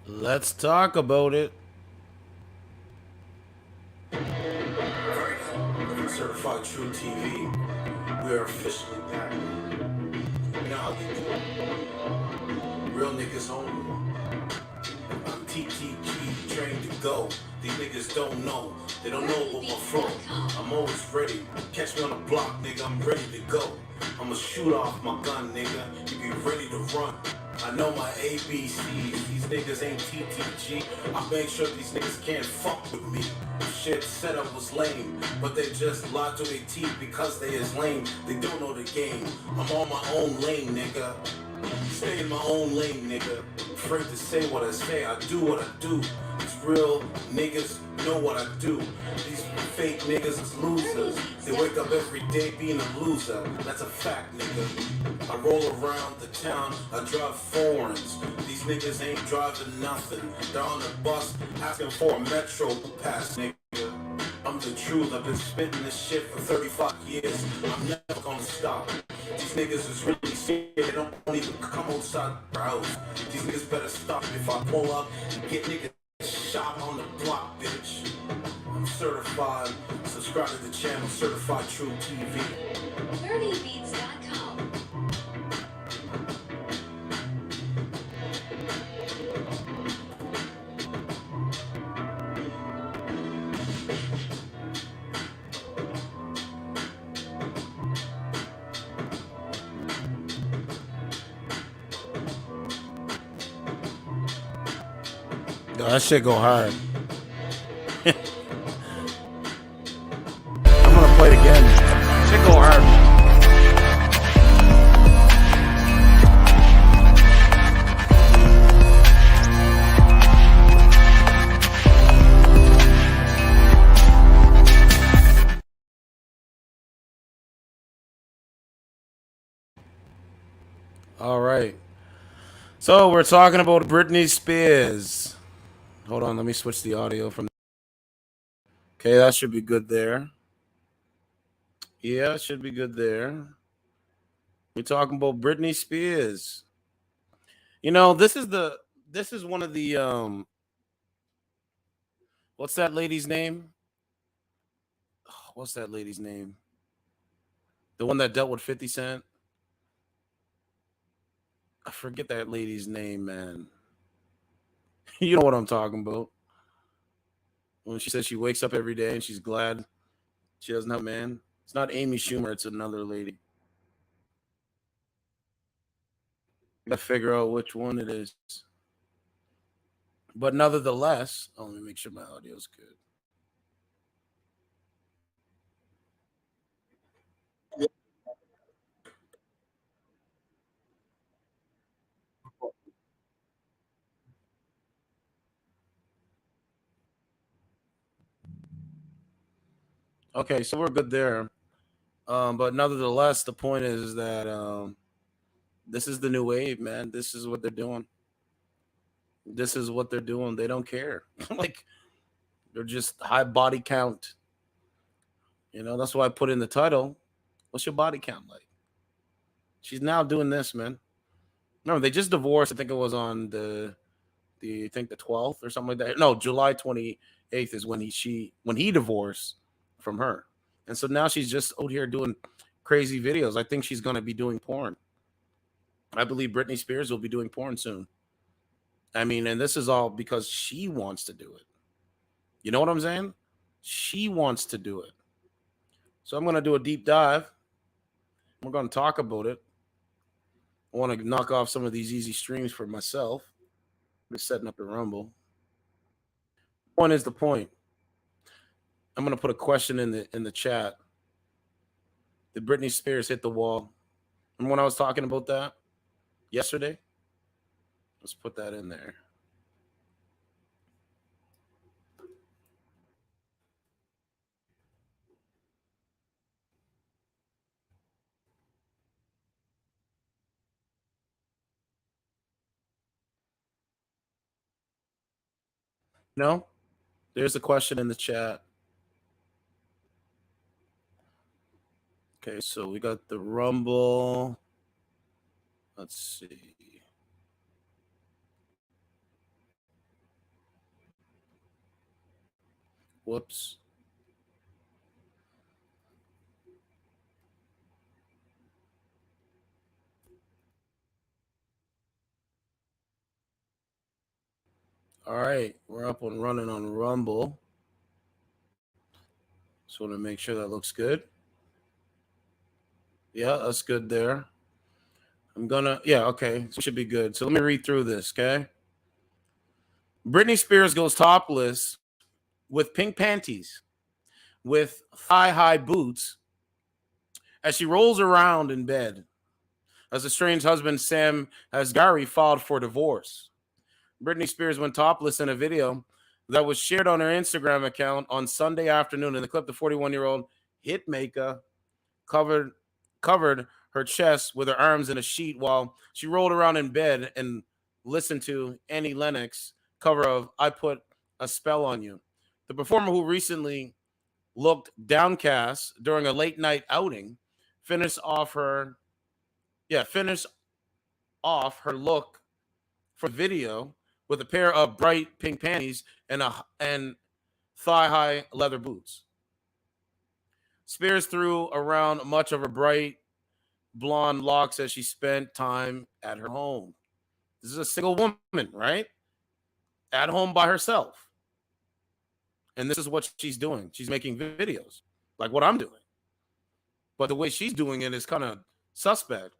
Let's talk about it. Certified True TV. We are officially back. You know how we do. Real niggas only. I'm TTG, trained to go. These niggas don't know. They don't know what my flow. I'm always ready. Catch me on the block, nigga. I'm ready to go. I'ma shoot off my gun, nigga. You be ready to run. I know my ABCs. These niggas ain't TTG. I make sure these niggas can't fuck with me. Shit said I was lame, but they just lied to their teeth because they is lame. They don't know the game. I'm on my own lane, nigga. Stay in my own lane, nigga. Afraid to say what I say, I do what I do. These real niggas know what I do. These fake niggas is losers. They wake up every day being a loser. That's a fact, nigga. I roll around the town, I drive foreigns. These niggas ain't driving nothing. They're on the bus asking for a metro pass, nigga. I'm the truth, I've been spitting this shit for 35 years. I'm never gonna stop. These niggas is really scared, they don't even come outside the house. These niggas better stop if I pull up and get niggas shot on the block, bitch. I'm certified, subscribe to the channel, Certified True TV. 30beats.com. Yo, that shit go hard. I'm gonna play it again. Shit go hard. All right. So we're talking about Britney Spears. Hold on, let me switch the audio from. Okay, that should be good there. Yeah, it should be good there. We're talking about Britney Spears. You know, this is one of the what's that lady's name? What's that lady's name? The one that dealt with 50 Cent? I forget that lady's name, man. You know what I'm talking about. When she says she wakes up every day and she's glad she doesn't have a man. It's not Amy Schumer, it's another lady. I gotta figure out which one it is. But nevertheless, let me make sure my audio's good. Okay, so we're good there. But nevertheless, the point is that this is the new wave, man. This is what they're doing. This is what they're doing. They don't care. Like they're just high body count. You know, that's why I put in the title. What's your body count like? She's now doing this, man. No, they just divorced. I think it was on the I think the 12th or something like that. No, July 28th is when he divorced from her. And so now she's just out here doing crazy videos. I think she's gonna be doing porn. I believe Britney Spears will be doing porn soon. I mean, and this is all because she wants to do it. You know what I'm saying? She wants to do it. So I'm going to do a deep dive. We're going to talk about it. I want to knock off some of these easy streams for myself. Just setting up the Rumble. Point is the point. I'm going to put a question in the chat. Did Britney Spears hit the wall? And when I was talking about that yesterday, let's put that in there. No, there's a question in the chat. Okay, so we got the Rumble. Let's see. Whoops. All right, we're up and running on Rumble. Just want to make sure that looks good. Yeah, that's good there. Yeah, okay, so it should be good. So let me read through this, okay? Britney Spears goes topless with pink panties, with thigh-high boots, as she rolls around in bed, as estranged husband Sam Asghari filed for divorce. Britney Spears went topless in a video that was shared on her Instagram account on Sunday afternoon. In the clip, the 41-year-old hitmaker covered covered her chest with her arms in a sheet while she rolled around in bed and listened to Annie Lennox cover of "I Put a Spell on You." The performer, who recently looked downcast during a late night outing, finished off her finished off her look for video with a pair of bright pink panties and thigh high leather boots. Spears threw around much of her bright blonde locks as she spent time at her home. This is a single woman, right? At home by herself. And this is what she's doing. She's making videos like what I'm doing. But the way she's doing it is kind of suspect.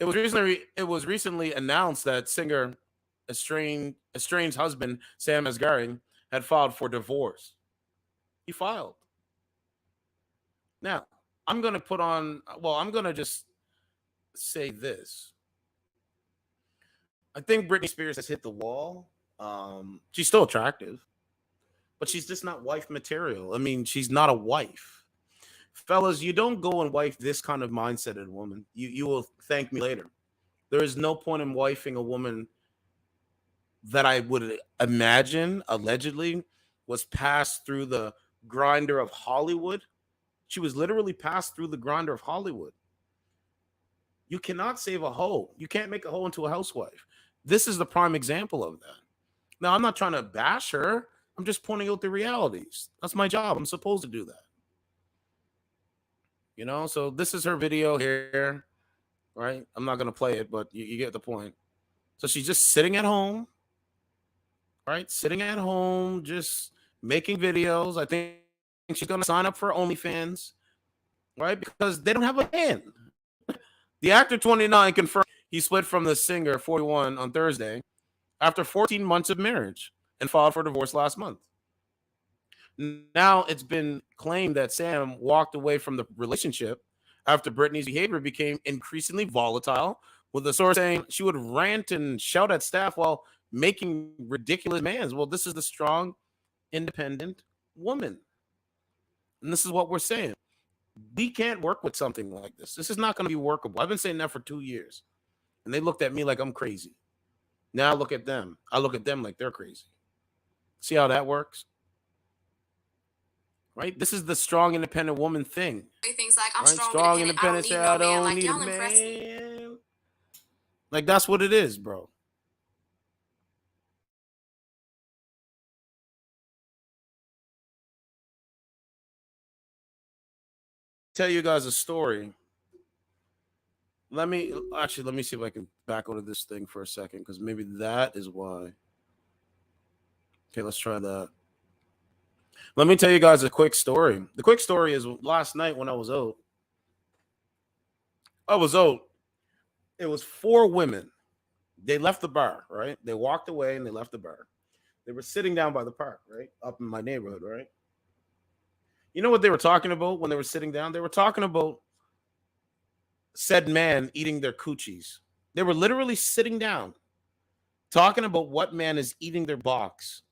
It was recently announced that singer estranged husband Sam Asghari had filed for divorce. He filed. Now, I'm going to just say this. I think Britney Spears has hit the wall. She's still attractive, but she's just not wife material. I mean, she's not a wife. Fellas, you don't go and wife this kind of mindseted woman. You will thank me later. There is no point in wifing a woman that I would imagine allegedly was passed through the grinder of Hollywood. She was literally passed through the grinder of Hollywood. You cannot save a hoe. You can't make a hoe into a housewife. This is the prime example of that. Now, I'm not trying to bash her. I'm just pointing out the realities. That's my job. I'm supposed to do that. So this is her video here, right? I'm not going to play it, but you get the point. So she's just sitting at home, right? Sitting at home, just making videos. I think she's going to sign up for OnlyFans, right? Because they don't have a man. The actor 29 confirmed he split from the singer 41 on Thursday after 14 months of marriage and filed for divorce last month. Now it's been claimed that Sam walked away from the relationship after Britney's behavior became increasingly volatile, with the source saying she would rant and shout at staff while making ridiculous demands. Well, this is the strong, independent woman. And this is what we're saying. We can't work with something like this. This is not going to be workable. I've been saying that for 2 years. And they looked at me like I'm crazy. Now I look at them. I look at them like they're crazy. See how that works? Right? This is the strong, independent woman thing. Things like I'm right? strong, independent. I don't I need don't no need man. a Like, y'all impress me. man. Like, that's what it is, bro. Tell you guys a story. Let me see if I can back out of this thing for a second, because maybe that is why. Okay, let's try that. Let me tell you guys a quick story. The quick story is last night when I was out. It was 4 women. They left the bar, right? They walked away and they left the bar. They were sitting down by the park, right? Up in my neighborhood, right? You know what they were talking about when they were sitting down? They were talking about said man eating their coochies. They were literally sitting down talking about what man is eating their box.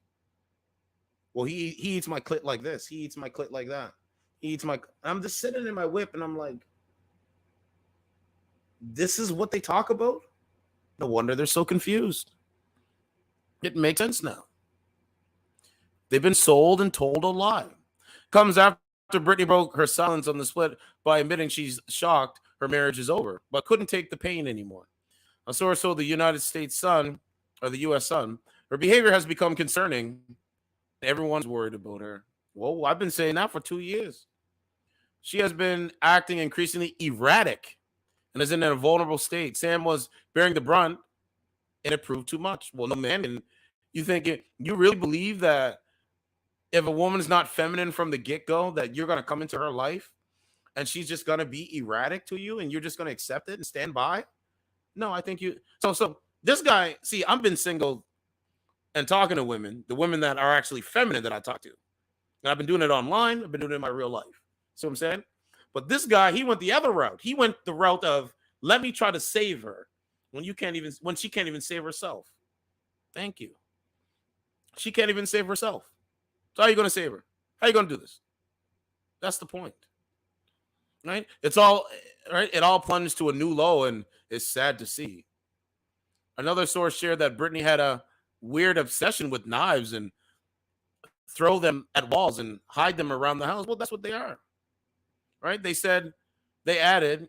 Well, he eats my clit like this. He eats my clit like that. He eats my. I'm just sitting in my whip and I'm like, this is what they talk about? No wonder they're so confused. It makes sense now. They've been sold and told a lie. Comes after Britney broke her silence on the split by admitting she's shocked her marriage is over, but couldn't take the pain anymore. A source told the United States Sun, or the U.S. Sun, her behavior has become concerning. Everyone's worried about her. Whoa, I've been saying that for 2 years. She has been acting increasingly erratic and is in a vulnerable state. Sam was bearing the brunt, and it proved too much. Well, no man, and you think you really believe that if a woman is not feminine from the get go, that you're gonna come into her life and she's just gonna be erratic to you, and you're just gonna accept it and stand by? No, I think you. So this guy. See, I've been single and talking to women, the women that are actually feminine that I talk to. And I've been doing it online. I've been doing it in my real life. See what I'm saying? But this guy, he went the other route. He went the route of let me try to save her when she can't even save herself. Thank you. She can't even save herself. So how are you going to save her? How are you going to do this? That's the point, right? It's all right. It all plunged to a new low, and it's sad to see. Another source shared that Britney had a weird obsession with knives and throw them at walls and hide them around the house. Well, that's what they are, right? They added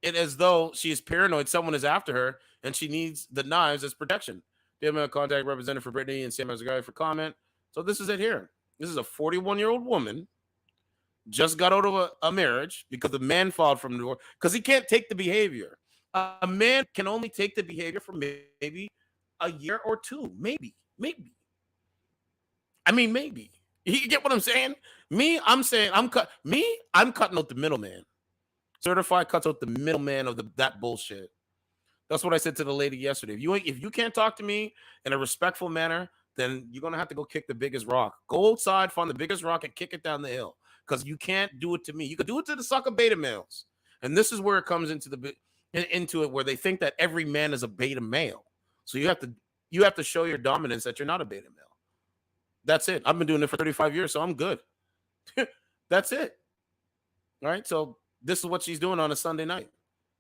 it as though she is paranoid someone is after her and she needs the knives as protection. They have a contact representative for Britney and Sam Asghari for comment. So this is it here. This is a 41-year-old woman just got out of a marriage because the man filed from the door because he can't take the behavior. A man can only take the behavior for maybe a year or two, maybe. I mean, maybe. You get what I'm saying? I'm cutting out the middleman. Certified cuts out the middleman of that bullshit. That's what I said to the lady yesterday. If you can't talk to me in a respectful manner, then you're gonna have to go kick the biggest rock. Go outside, find the biggest rock, and kick it down the hill. Because you can't do it to me. You could do it to the sucker beta males, and this is where it comes into it, where they think that every man is a beta male. So you have to show your dominance that you're not a beta male. That's it. I've been doing it for 35 years, so I'm good. That's it. All right. So this is what she's doing on a Sunday night,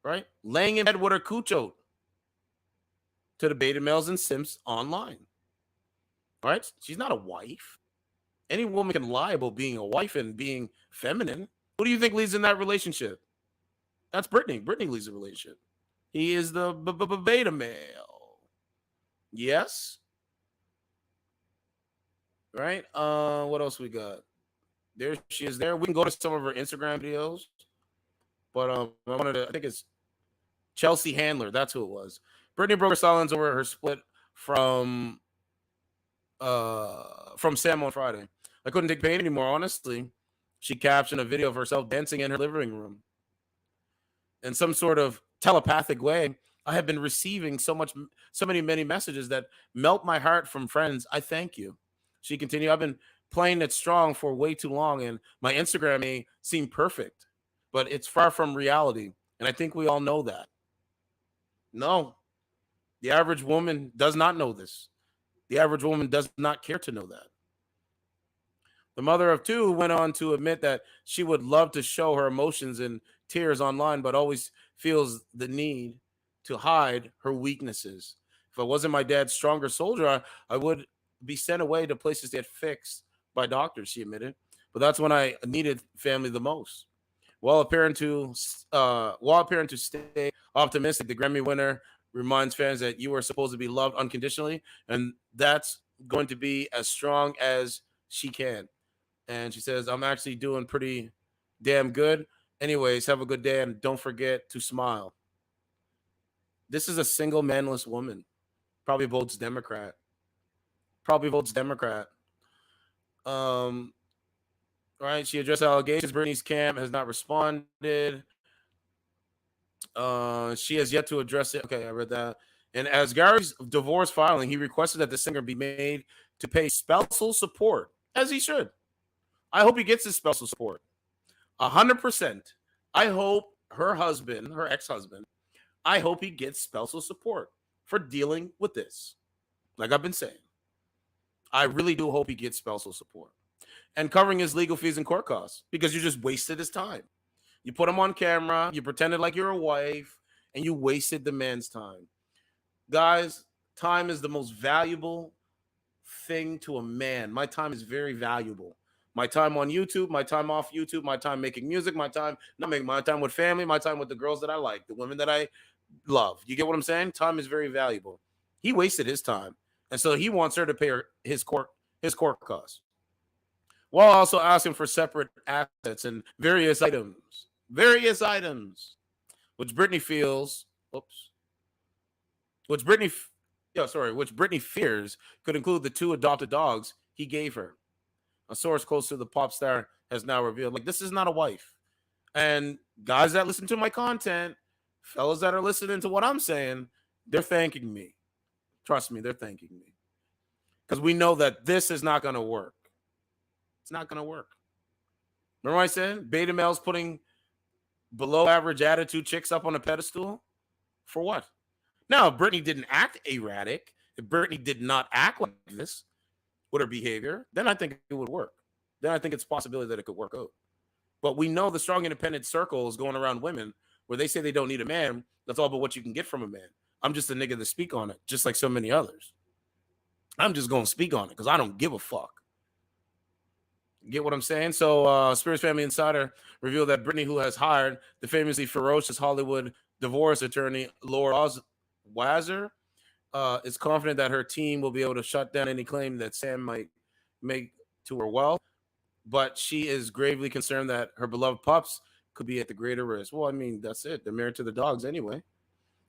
right? Laying in bed with her cucho to the beta males and simps online. All right. She's not a wife. Any woman can lie about being a wife and being feminine. Who do you think leads in that relationship? That's Britney. Britney leads the relationship. He is the beta male. Yes. Right. What else we got? There she is. There. We can go to some of her Instagram videos. But I think it's Chelsea Handler. That's who it was. Britney broke her silence over her split from Sam on Friday. I couldn't take pain anymore, honestly. She captioned a video of herself dancing in her living room. In some sort of telepathic way, I have been receiving many messages that melt my heart from friends. I thank you. She continued, I've been playing it strong for way too long, and my Instagram may seem perfect, but it's far from reality. And I think we all know that. No, the average woman does not know this. The average woman does not care to know that. The mother of two went on to admit that she would love to show her emotions and tears online, but always feels the need to hide her weaknesses. If I wasn't my dad's stronger soldier, I would be sent away to places to get fixed by doctors, she admitted. But that's when I needed family the most. While appearing to stay optimistic, the Grammy winner reminds fans that you are supposed to be loved unconditionally, and that's going to be as strong as she can. And she says, I'm actually doing pretty damn good. Anyways, have a good day, and don't forget to smile. This is a single manless woman. Probably votes Democrat. Probably votes Democrat. Um, right. She addressed allegations. Britney's camp has not responded. She has yet to address it. Okay, I read that. And as Gary's divorce filing, he requested that the singer be made to pay spousal support, as he should. I hope he gets his spousal support. 100%. I hope her ex-husband, I hope he gets spousal support for dealing with this. Like I've been saying. I really do hope he gets spousal support. And covering his legal fees and court costs, because you just wasted his time. You put him on camera, you pretended like you're a wife, and you wasted the man's time. Guys, time is the most valuable thing to a man. My time is very valuable. My time on YouTube, my time off YouTube, my time making music, my time not making my time with family, my time with the girls that I like, the women that I love. You get what I'm saying? Time is very valuable. He wasted his time, and so he wants her to pay his court costs. while also asking for separate assets and various items, which Britney feels, oops, which Britney, which Britney fears could include the two adopted dogs he gave her. A source close to the pop star has now revealed, like, this is not a wife. And guys that listen to my content, fellas that are listening to what I'm saying, they're thanking me. Trust me, they're thanking me. Because we know that this is not going to work. It's not going to work. Remember what I said? Beta males putting below average attitude chicks up on a pedestal? For what? Now, if Britney didn't act erratic, if Britney did not act like this with her behavior, then I think it would work. Then I think it's a possibility that it could work out. But we know the strong independent circle is going around women where they say they don't need a man. That's all about what you can get from a man. I'm just a nigga to speak on it, just like so many others. I'm just going to speak on it because I don't give a fuck. Get what I'm saying? So, Spears Family Insider revealed that Britney, who has hired the famously ferocious Hollywood divorce attorney Laura Wazzer, is confident that her team will be able to shut down any claim that Sam might make to her wealth. But she is gravely concerned that her beloved pups could be at the greater risk. Well, I mean, that's it. They're married to the dogs anyway.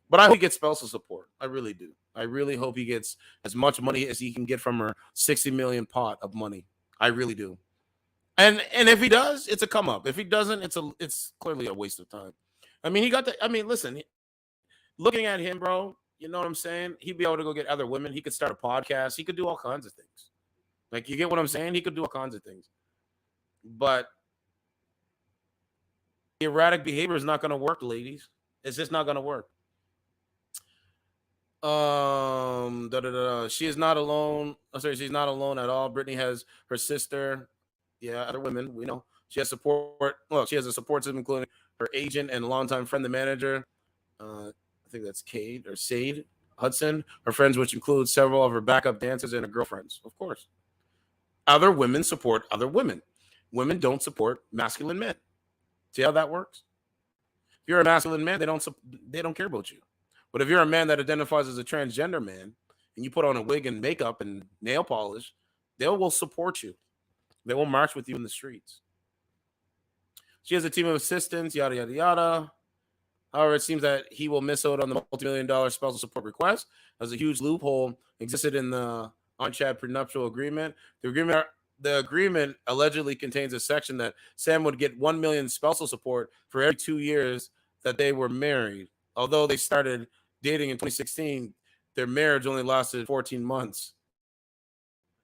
But I hope he gets spousal support. I really do. I really hope he gets as much money as he can get from her 60 million pot of money. I really do. And if he does, it's a come up. If he doesn't, it's clearly a waste of time. I mean, he got the. I mean, listen, looking at him, bro. You know what I'm saying? He'd be able to go get other women. He could start a podcast. He could do all kinds of things. Like, you get what I'm saying? He could do all kinds of things. But erratic behavior is not going to work, ladies. It's just not going to work. She is not alone. Oh, sorry, she's not alone at all. Britney has her sister. Yeah, other women. We know she has support. Well, she has a support system, including her agent and longtime friend, the manager. I think that's Cade or Sade Hudson. Her friends, which include several of her backup dancers and her girlfriends, of course. Other women support other women. Women don't support masculine men. See how that works? If you're a masculine man, they don't care about you. But if you're a man that identifies as a transgender man and you put on a wig and makeup and nail polish, they will support you. They will march with you in the streets. She has a team of assistants, yada, yada, yada. However, it seems that he will miss out on the multi-million-dollar spousal support request, as a huge loophole existed in the on-chat prenuptial agreement. The agreement allegedly contains a section that Sam would get 1 million spousal support for every 2 years that they were married. Although they started dating in 2016, their marriage only lasted 14 months.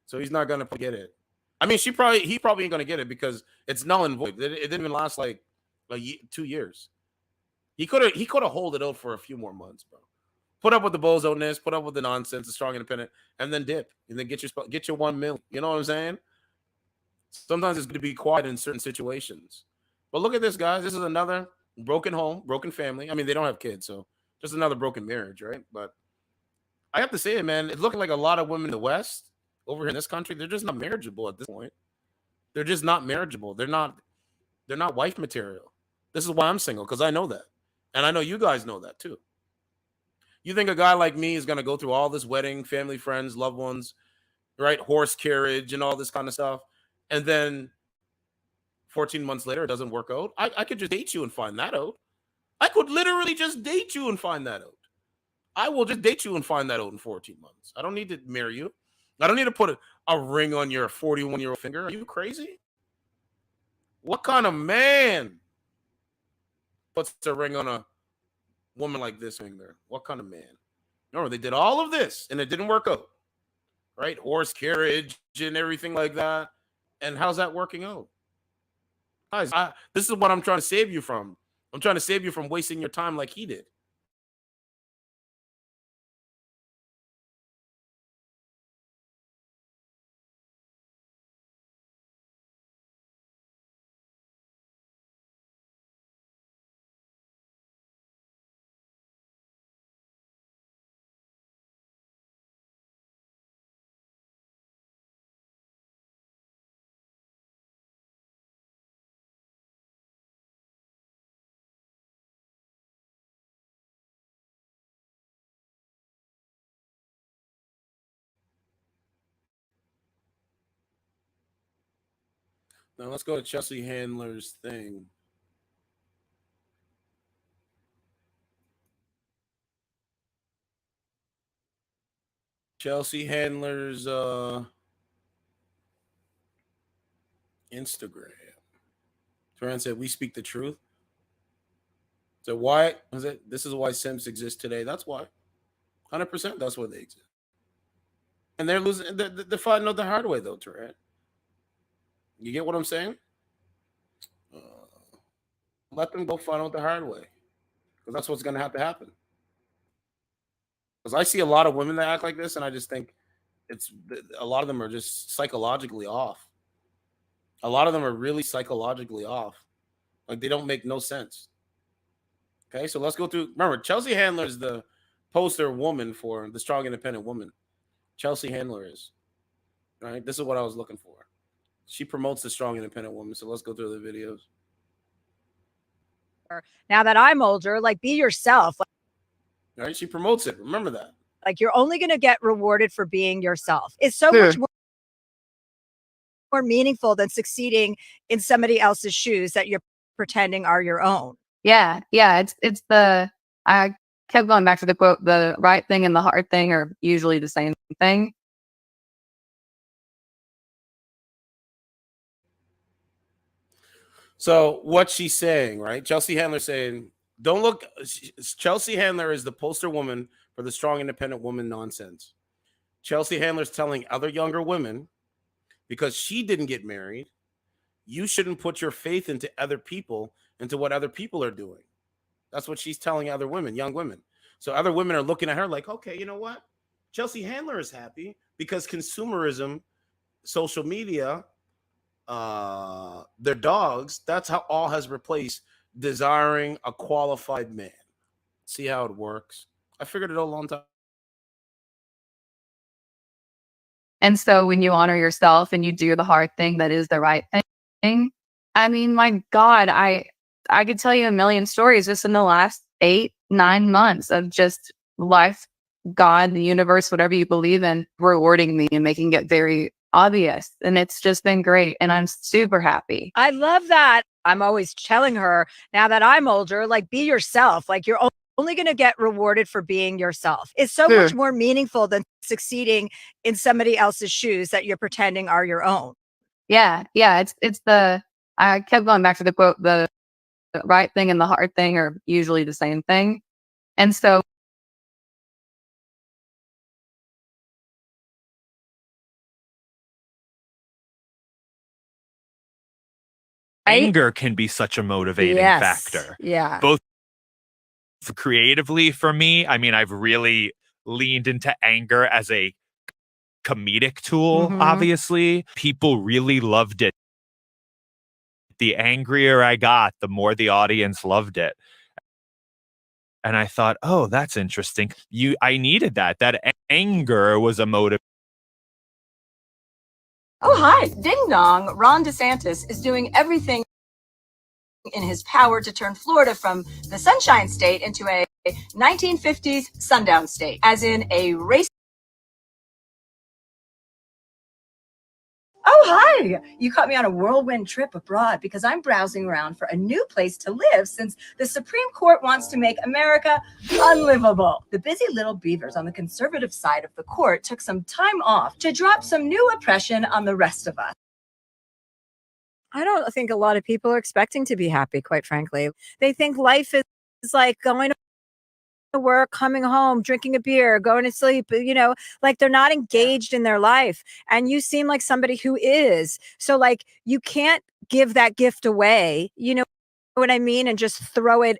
So he's not gonna get it. I mean, he probably ain't gonna get it because it's null and void. It didn't even last like 2 years. He could have hold it out for a few more months, bro. Put up with the bozo-ness, put up with the nonsense, the strong independent, and then dip, and then get your 1 mil. You know what I'm saying? Sometimes it's good to be quiet in certain situations. But look at this, guys. This is another broken home, broken family. I mean, they don't have kids, so just another broken marriage, right? But I have to say it, man. It's looking like a lot of women in the West, over here in this country, they're just not marriageable at this point. They're just not marriageable. They're not wife material. This is why I'm single, because I know that. And I know you guys know that too. You think a guy like me is going to go through all this wedding, family, friends, loved ones, right? Horse carriage and all this kind of stuff. And then 14 months later, it doesn't work out. I could just date you and find that out. I could literally just date you and find that out. I will just date you and find that out in 14 months. I don't need to marry you. I don't need to put a ring on your 41-year-old finger. Are you crazy? What kind of man puts a ring on a woman like this finger? What kind of man? No, they did all of this and it didn't work out. Right? Horse carriage and everything like that. And how's that working out? Guys, this is what I'm trying to save you from. I'm trying to save you from wasting your time like he did. Now let's go to Chelsea Handler's thing. Chelsea Handler's Instagram. Turan said, "We speak the truth." So why is it? This is why simps exist today. That's why. 100%. That's why they exist. And they're losing. They're finding out the hard way, though, Turan. You get what I'm saying? Let them go find out the hard way, because that's what's going to have to happen. Because I see a lot of women that act like this, and I just think it's a lot of them are just psychologically off. A lot of them are really psychologically off. Like they don't make no sense. Okay, so let's go through. Remember, Chelsea Handler is the poster woman for the strong, independent woman. Chelsea Handler is. Right? This is what I was looking for. She promotes the strong, independent woman. So let's go through the videos. Now that I'm older, like be yourself. Right? She promotes it. Remember that. Like you're only going to get rewarded for being yourself. It's so much more meaningful than succeeding in somebody else's shoes that you're pretending are your own. Yeah. It's the, I kept going back to the quote, the right thing and the hard thing are usually the same thing. So what she's saying, right? Chelsea Handler saying, don't look. Chelsea Handler is the poster woman for the strong, independent woman nonsense. Chelsea Handler's telling other younger women, because she didn't get married, you shouldn't put your faith into other people, into what other people are doing. That's what she's telling other women, young women. So other women are looking at her like, okay, you know what? Chelsea Handler is happy because consumerism, social media, their dogs, that's how all has replaced desiring a qualified man. See how it works? I figured it out a long time. And so when you honor yourself and you do the hard thing that is the right thing, I mean, my God, I could tell you a million stories just in the last 8-9 months of just life, God, the universe, whatever you believe in, rewarding me and making it very obvious. And it's just been great. And I'm super happy. I love that. I'm always telling her, now that I'm older, like be yourself. Like you're only going to get rewarded for being yourself. It's so much more meaningful than succeeding in somebody else's shoes that you're pretending are your own. Yeah. It's the, I kept going back to the quote, the right thing and the hard thing are usually the same thing. And so anger can be such a motivating factor. Yeah. Both creatively for me, I mean, I've really leaned into anger as a comedic tool, obviously. People really loved it. The angrier I got, the more the audience loved it. And I thought, oh, that's interesting. I needed that. That anger was a motive. Oh, hi. Ding dong. Ron DeSantis is doing everything in his power to turn Florida from the Sunshine State into a 1950s sundown state, as in a race. Oh, hi. You caught me on a whirlwind trip abroad because I'm browsing around for a new place to live since the Supreme Court wants to make America unlivable. The busy little beavers on the conservative side of the court took some time off to drop some new oppression on the rest of us. I don't think a lot of people are expecting to be happy, quite frankly. They think life is like going to work, coming home, drinking a beer, going to sleep, like they're not engaged in their life. And you seem like somebody who is. So like you can't give that gift away, you know what I mean? And just throw it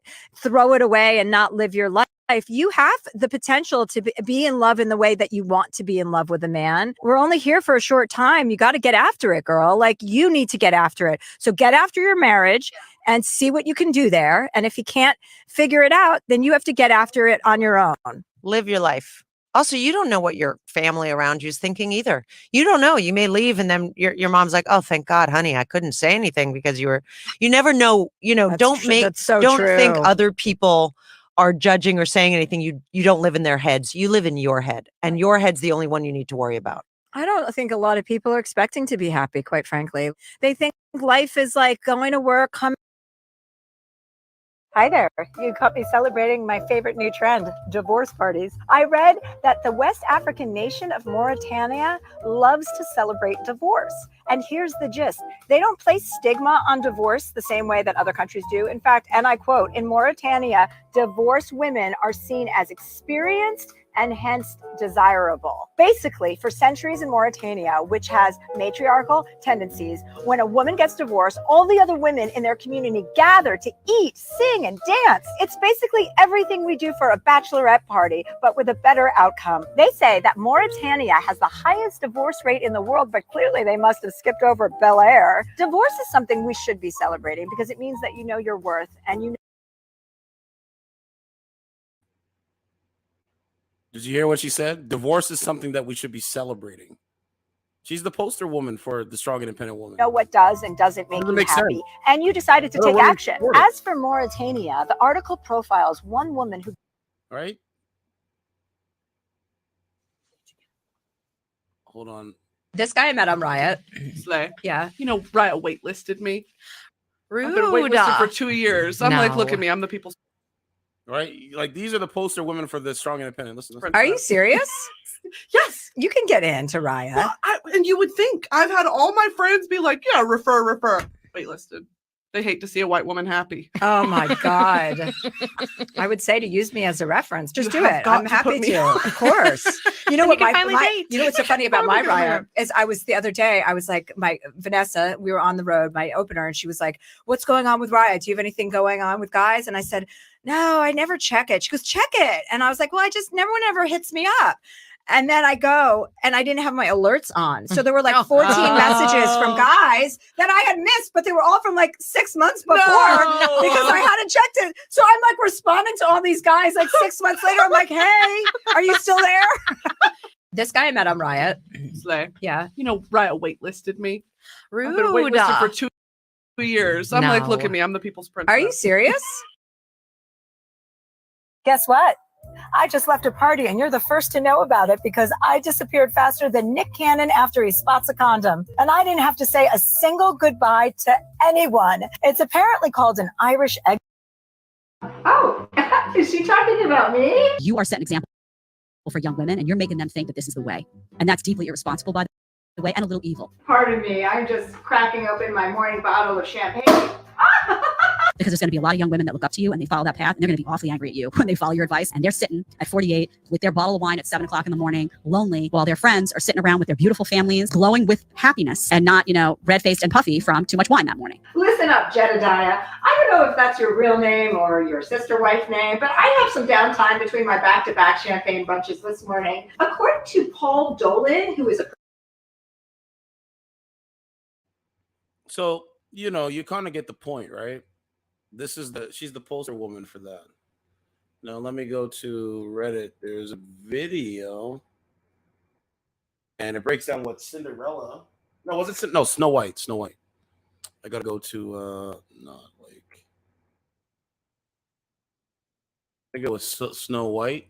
away and not live your life. You have the potential to be in love in the way that you want to be in love with a man. We're only here for a short time. You got to get after it, girl. Like you need to get after it. So get after your marriage and see what you can do there. And if you can't figure it out, then you have to get after it on your own. Live your life. Also, you don't know what your family around you is thinking either. You don't know. You may leave and then your mom's like, oh, thank God, honey, I couldn't say anything because you never know, don't think other people are judging or saying anything. You don't live in their heads. You live in your head, and your head's the only one you need to worry about. I don't think a lot of people are expecting to be happy, quite frankly. They think life is like going to work, coming. Hi there. You caught me celebrating my favorite new trend, divorce parties. I read that the West African nation of Mauritania loves to celebrate divorce. And here's the gist. They don't place stigma on divorce the same way that other countries do. In fact, and I quote, in Mauritania, divorced women are seen as experienced and hence desirable. Basically, for centuries in Mauritania, which has matriarchal tendencies, when a woman gets divorced, all the other women in their community gather to eat, sing, and dance. It's basically everything we do for a bachelorette party, but with a better outcome. They say that Mauritania has the highest divorce rate in the world, but clearly they must have skipped over Bel Air. Divorce is something we should be celebrating because it means that you know your worth and you know. Did you hear what she said? Divorce is something that we should be celebrating. She's the poster woman for the strong, independent woman. Know what does and doesn't make you happy. Sense. And you decided to I don't take really action. support it. As for Mauritania, the article profiles one woman who. Right? Hold on. This guy I met on Riot. Slay. Yeah. You know, Riot waitlisted me. Rude. I've been waitlisted for 2 years. I'm like, look No. at me. I'm the people's Right? Like these are the poster women for the strong, independent. Listen. Are you serious? Yes. You can get into Riot. Well, and you would think I've had all my friends be like, yeah, refer. Waitlisted. They hate to see a white woman happy. Oh my God. I would say to use me as a reference. Just You do have it. got I'm to happy put me to. on. Of course. You know Then what you can finally date. you know what's so funny about my Finally get Riot married. is I was the other day, I was like, Vanessa, we were on the road, my opener, and she was like, what's going on with Riot? Do you have anything going on with guys? And I said, no, I never check it. She goes, check it. And I was like, well, no one ever hits me up. And then I go and I didn't have my alerts on. So there were like 14 messages from guys that I had missed, but they were all from like 6 months before because I hadn't checked it. So I'm like responding to all these guys like 6 months later. I'm like, hey, are you still there? This guy I met on Riot. Slay. Yeah. You know, Riot waitlisted me. Rude. I've been waitlisted for 2 years. I'm like, look No. at me. I'm the people's princess. Are you serious? Guess what? I just left a party and you're the first to know about it because I disappeared faster than Nick Cannon after he spots a condom. And I didn't have to say a single goodbye to anyone. It's apparently called an Irish egg. Oh, is she talking about me? You are setting an example for young women and you're making them think that this is the way. And that's deeply irresponsible, by the way, and a little evil. Pardon me, I'm just cracking open my morning bottle of champagne. Because there's going to be a lot of young women that look up to you and they follow that path and they're going to be awfully angry at you when they follow your advice and they're sitting at 48 with their bottle of wine at 7 o'clock in the morning, lonely, while their friends are sitting around with their beautiful families, glowing with happiness and not, red-faced and puffy from too much wine that morning. Listen up, Jedediah. I don't know if that's your real name or your sister wife name, but I have some downtime between my back-to-back champagne bunches this morning. According to Paul Dolan, who is a So, you kind of get the point, right? She's the poster woman for that. Now let me go to Reddit. There's a video and it breaks down what Cinderella. No, was it? No, Snow White. Snow White. I gotta go to not like. I think it was Snow White.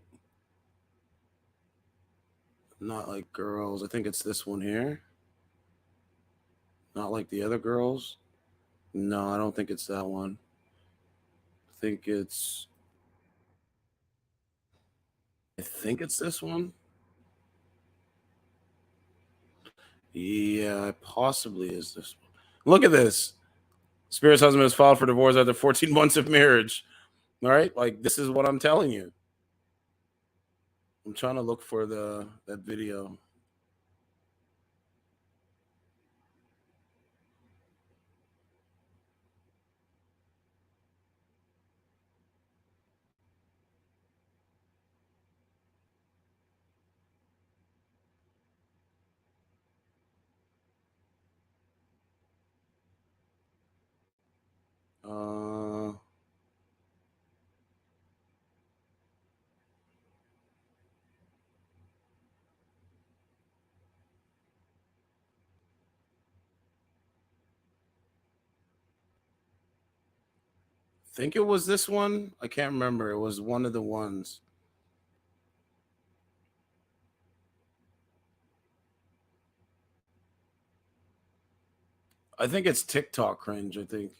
Not like girls. I think it's this one here. Not like the other girls. No, I don't think it's that one. I think it's this one. Yeah, it possibly is this one. Look at this. Spirit's husband has filed for divorce after 14 months of marriage. All right, like this is what I'm telling you. I'm trying to look for that video. I think it was this one. I can't remember. It was one of the ones. I think it's TikTok cringe. I think.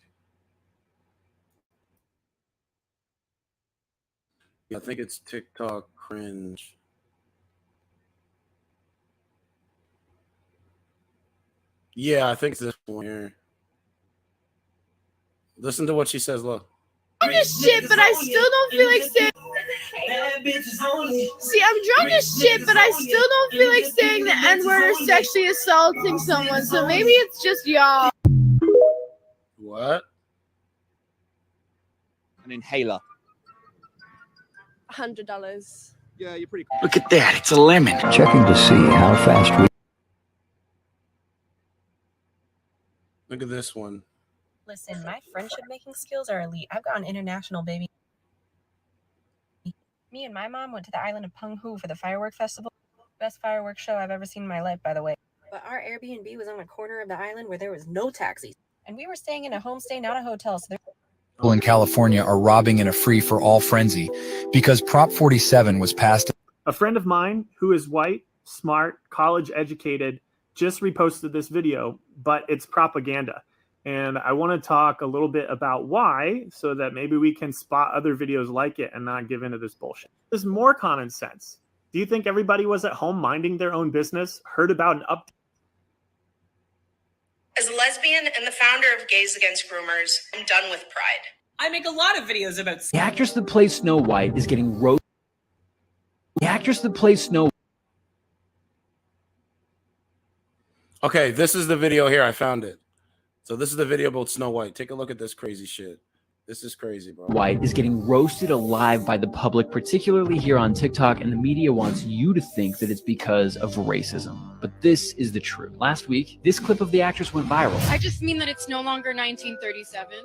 Yeah, I think it's TikTok cringe. Yeah, I think it's this one here. Listen to what she says. Look. Drunk as shit, but I still don't feel like saying. See, I'm drunk as shit, but I still don't feel like saying the N-word or sexually assaulting someone. So maybe it's just y'all. What? An inhaler. $100. Yeah, you're pretty. Look at that. It's a lemon. Checking to see how fast we. Look at this one. Listen, my friendship making skills are elite. I've gone international, baby. Me and my mom went to the island of Penghu for the firework festival. Best fireworks show I've ever seen in my life, by the way. But our Airbnb was on a corner of the island where there was no taxis. And we were staying in a homestay, not a hotel. So People in California are robbing in a free-for-all frenzy because Prop 47 was passed. A friend of mine who is white, smart, college educated, just reposted this video, but it's propaganda. And I want to talk a little bit about why, so that maybe we can spot other videos like it and not give into this bullshit. There's more common sense. Do you think everybody was at home minding their own business, heard about an update? As a lesbian and the founder of Gays Against Groomers, I'm done with pride. I make a lot of videos about The actress that plays Snow White is getting roasted. The actress that plays Snow. Okay, this is the video here. I found it. So this is the video about Snow White. Take a look at this crazy shit. This is crazy, bro. White is getting roasted alive by the public, particularly here on TikTok, and the media wants you to think that it's because of racism. But this is the truth. Last week, this clip of the actress went viral. I just mean that it's no longer 1937.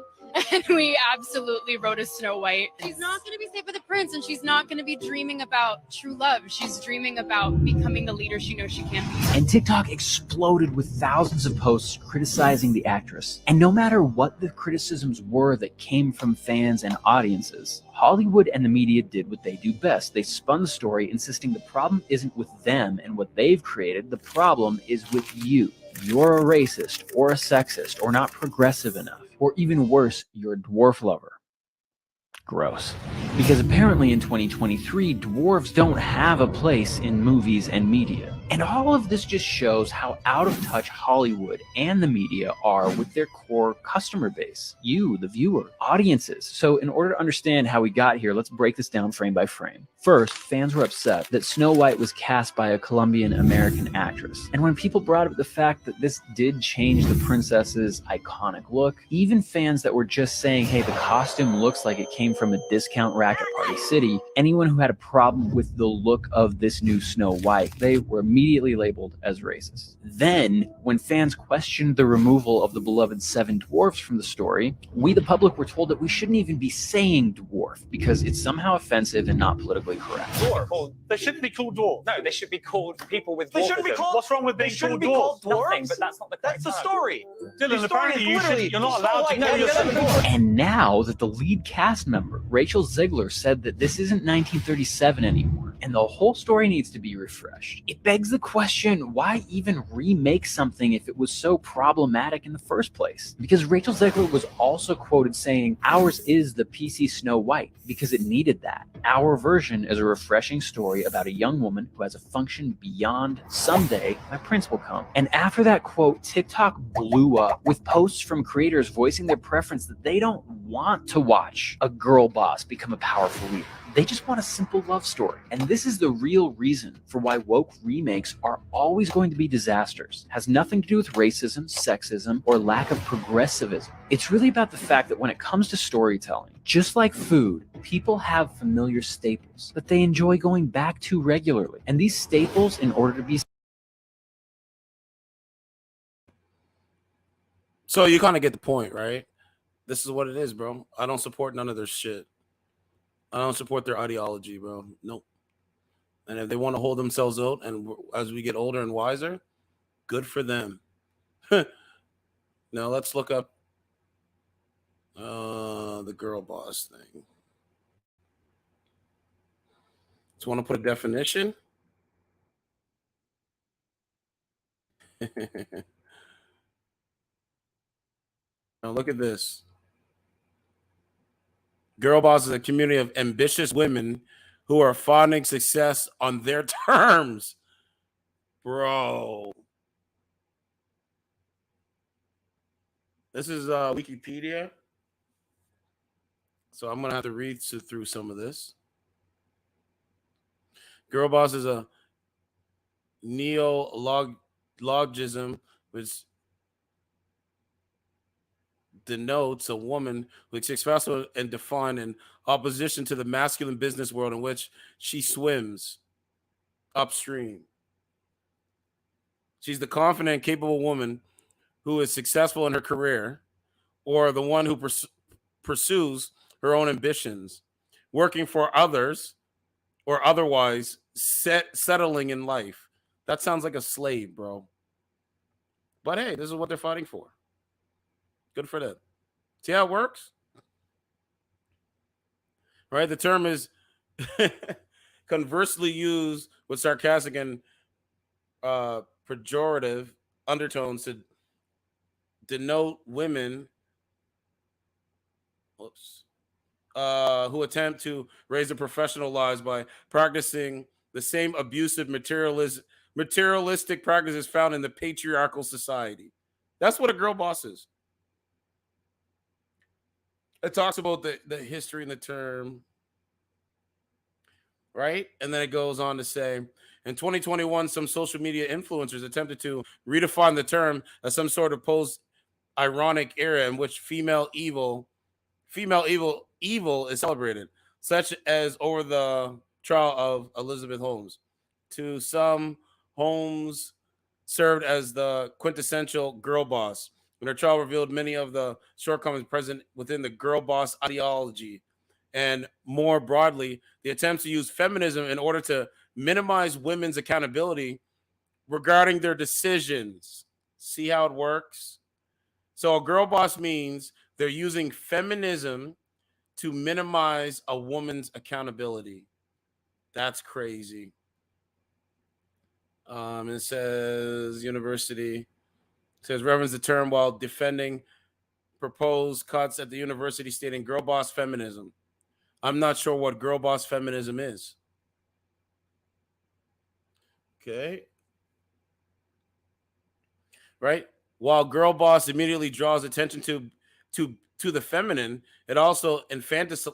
And we absolutely wrote a Snow White. She's not going to be safe with the prince, and she's not going to be dreaming about true love. She's dreaming about becoming the leader she knows she can be. And TikTok exploded with thousands of posts criticizing the actress. And no matter what the criticisms were that came from fans and audiences, Hollywood and the media did what they do best. They spun the story, insisting the problem isn't with them and what they've created. The problem is with you. You're a racist or a sexist or not progressive enough. Or even worse, you're a dwarf lover. Gross. Because apparently in 2023, dwarves don't have a place in movies and media. And all of this just shows how out of touch Hollywood and the media are with their core customer base. You, the viewer, audiences. So in order to understand how we got here, let's break this down frame by frame. First, fans were upset that Snow White was cast by a Colombian-American actress. And when people brought up the fact that this did change the princess's iconic look, even fans that were just saying, hey, the costume looks like it came from a discount rack at Party City, anyone who had a problem with the look of this new Snow White, they were immediately labeled as racist. Then, when fans questioned the removal of the beloved 7 dwarfs from the story, we the public were told that we shouldn't even be saying dwarf because it's somehow offensive and not politically correct. Dwarf. They shouldn't be called dwarf. No, they should be called people with dwarfism. They shouldn't be called. What's wrong with being called dwarf? Nothing, but that's not the. That's the story. Dylan, apparently you're not allowed to call yourself a dwarf. And now that the lead cast member, Rachel Ziegler, said that this isn't 1937 anymore, and the whole story needs to be refreshed, it begs the question, why even remake something if it was so problematic in the first place? Because Rachel Ziegler was also quoted saying, ours is the PC Snow White, because it needed that. Our version is a refreshing story about a young woman who has a function beyond someday my prince will come. And after that quote, TikTok blew up with posts from creators voicing their preference that they don't want to watch a girl boss become a powerful leader. They just want a simple love story. And this is the real reason for why woke remakes are always going to be disasters. It has nothing to do with racism, sexism, or lack of progressivism. It's really about the fact that when it comes to storytelling, just like food, people have familiar staples that they enjoy going back to regularly. And these staples, in order to be... So you kind of get the point, right? This is what it is, bro. I don't support none of their shit. I don't support their ideology, bro. Nope. And if they want to hold themselves out, and as we get older and wiser, good for them. Now let's look up the girl boss thing. Do you want to put a definition? Now look at this. Girl Boss is a community of ambitious women who are finding success on their terms. Bro. This is Wikipedia. So I'm going to have to read through some of this. Girl Boss is a neologism which denotes a woman who is successful and defined in opposition to the masculine business world in which she swims upstream. She's the confident and capable woman who is successful in her career, or the one who pursues her own ambitions, working for others, or otherwise settling in life. That sounds like a slave, bro. But hey, this is what they're fighting for. Good for them. See how it works? Right? The term is conversely used with sarcastic and pejorative undertones to denote women who attempt to raise their professional lives by practicing the same abusive materialistic practices found in the patriarchal society. That's what a girl boss is. It talks about the history and the term, right? And then it goes on to say, in 2021, some social media influencers attempted to redefine the term as some sort of post-ironic era in which female evil is celebrated, such as over the trial of Elizabeth Holmes. To some, Holmes served as the quintessential girl boss, when her trial revealed many of the shortcomings present within the girl boss ideology, and more broadly, the attempts to use feminism in order to minimize women's accountability regarding their decisions. See how it works? So a girl boss means they're using feminism to minimize a woman's accountability. That's crazy. It says university. It says reference the term while defending proposed cuts at the university, stating girl boss feminism. I'm not sure what girl boss feminism is. Okay. Right? While girl boss immediately draws attention to the feminine, it also infantilizes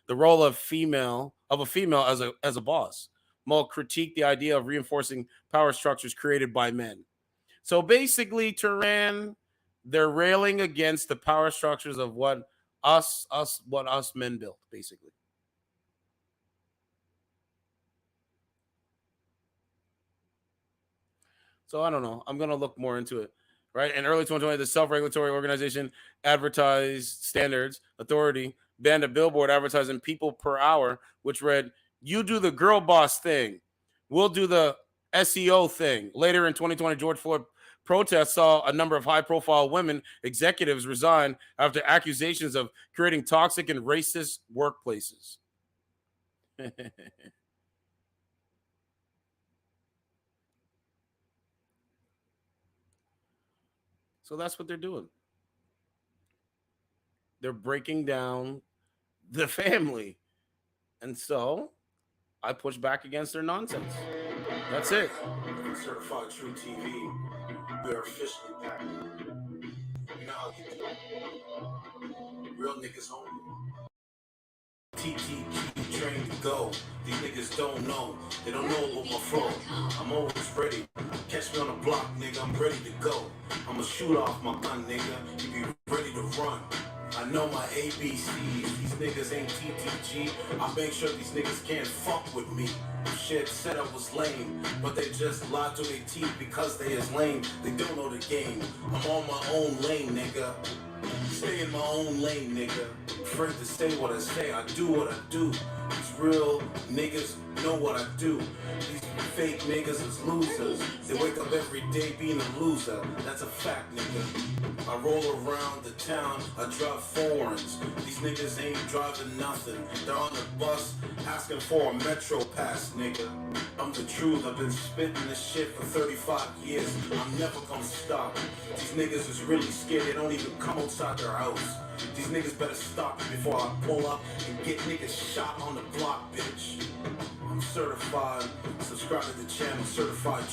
the role of a female as a boss. More critique the idea of reinforcing power structures created by men. So basically, Turan, they're railing against the power structures of what us men built, basically. So I don't know. I'm going to look more into it. Right? In early 2020, the self-regulatory organization Advertised Standards Authority banned a billboard advertising people per hour, which read, "You do the girl boss thing. We'll do the SEO thing." Later in 2020, George Floyd protests saw a number of high-profile women executives resign after accusations of creating toxic and racist workplaces. So that's what they're doing. They're breaking down the family. And so I push back against their nonsense. That's it. Certified True TV. We are officially back. You know how we do. Real niggas only. TTG trained to go. These niggas don't know. They don't know about my flow. I'm always ready. Catch me on the block, nigga. I'm ready to go. I'ma shoot off my gun, nigga. You be ready to run. I know my ABCs. These niggas ain't TTG. I make sure these niggas can't fuck with me. Shit said I was lame, but they just lied to their teeth because they is lame. They don't know the game. I'm on my own lane, nigga. Stay in my own lane, nigga. Afraid to say what I say, I do what I do. These real niggas know what I do. These fake niggas is losers. They wake up every day being a loser. That's a fact, nigga. I roll around the town, I drive foreigns. These niggas ain't driving nothing. They're on the bus asking for a metro pass, nigga. I'm the truth, I've been spitting this shit for 35 years. I'm never gonna stop. These niggas is really scared, they don't even come outside their house. These niggas better stop before I pull up and get niggas shot on the block, bitch. I'm certified, subscribe to the channel, certified